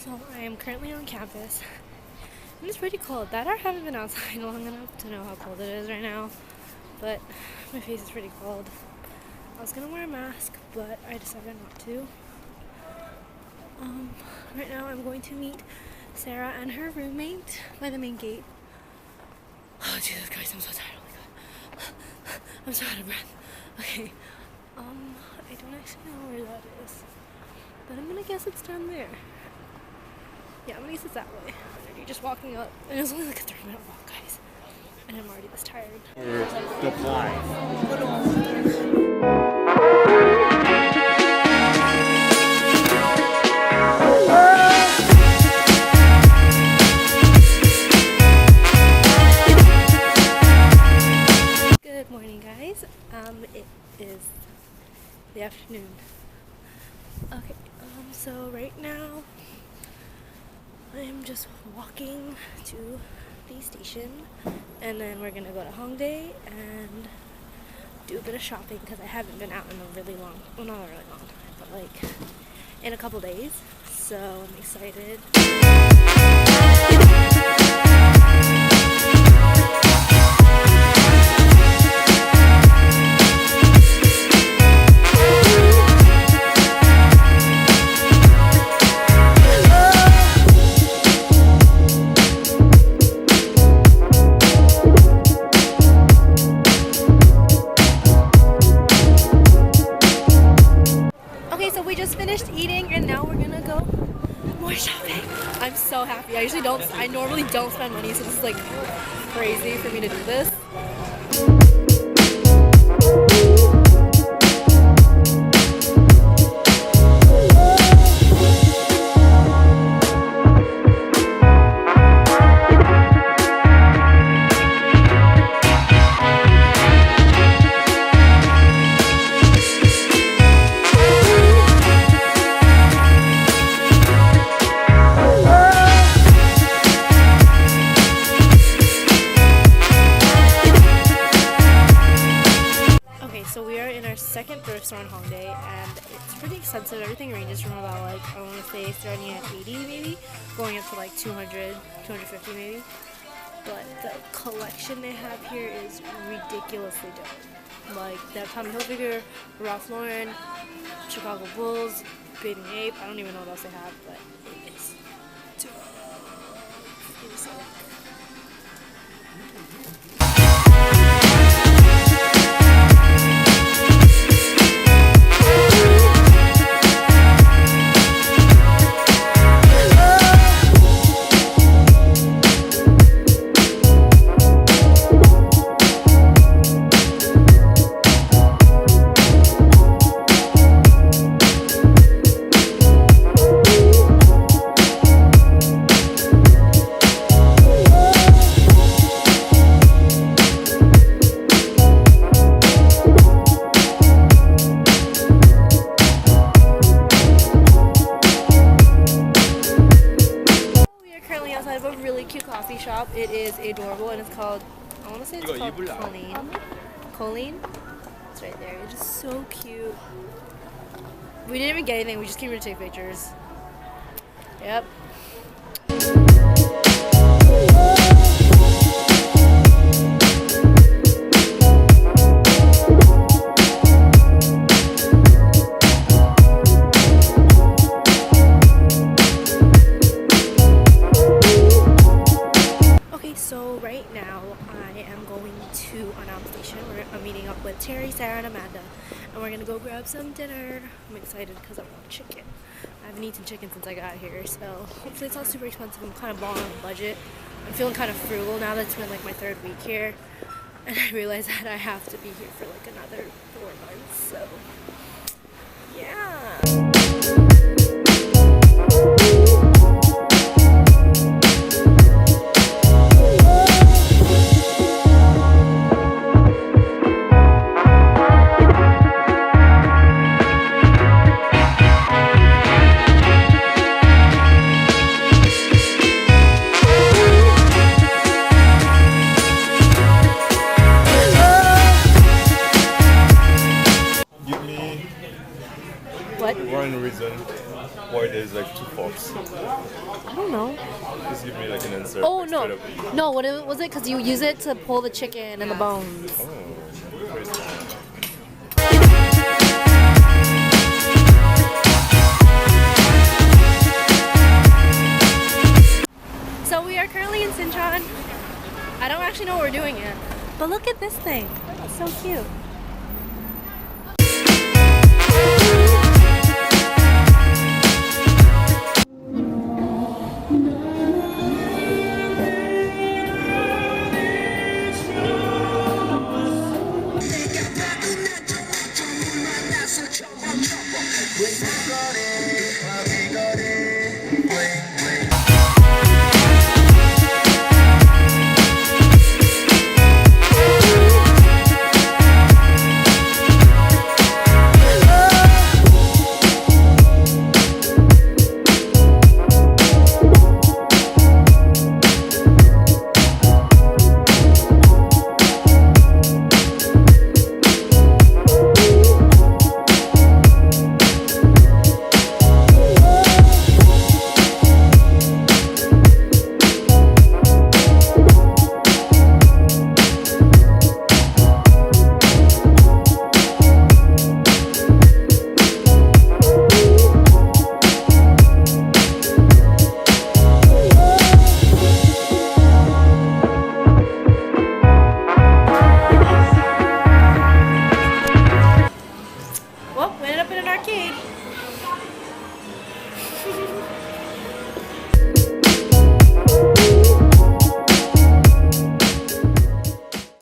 So I am currently on campus, and it's pretty cold. That I haven't been outside long enough to know how cold it is right now, but my face is pretty cold. I was gonna wear a mask, but I decided not to. Right now I'm going to meet Sarah and her roommate by the main gate. Oh Jesus Christ, I'm so tired. Oh my god. I'm so out of breath. Okay. I don't actually know where that is, but I'm gonna guess it's down there. Yeah, I'm gonna guess it's that way. You're just walking up, and it was only like a 3-minute walk, guys. And I'm already this tired. Good morning, guys. It is the afternoon. Okay, so right now I am just walking to the station, and then we're gonna go to Hongdae and do a bit of shopping because I haven't been out in a really long, well, not a really long time, but like in a couple days. So I'm excited. So we just finished eating and now we're gonna go more shopping. I'm so happy. I normally don't spend money, so this is like crazy for me to do this. So we are in our second thrift store in Hongdae, and it's pretty expensive. Everything ranges from about like, I want to say starting at 80 maybe, going up to like 200, 250 maybe. But the collection they have here is ridiculously dope. Like they have Tommy Hilfiger, Ralph Lauren, Chicago Bulls, Bathing Ape. I don't even know what else they have, but it is dope. It is like, outside of a really cute coffee shop. It is adorable and it's called, I want to say it's called Colleen. Colleen? It's right there. It's just so cute. We didn't even get anything. We just came here to take pictures. Yep. So right now I am going to Anam Station. I'm meeting up with Terry, Sarah, and Amanda, and we're gonna go grab some dinner. I'm excited because I want chicken. I haven't eaten chicken since I got here, so hopefully it's not super expensive. I'm kind of balling on a budget. I'm feeling kind of frugal now that it's been like my 3rd week here, and I realize that I have to be here for like another 4 months. So yeah. Give me Is it like 2 forks? I don't know. Just give me like an insert. Oh like, no, straight up. no. What was it? Because you use it to pull the chicken and the bones. Oh, very smart. So we are currently in Sinchon. I don't actually know what we're doing yet, but look at this thing. It's so cute.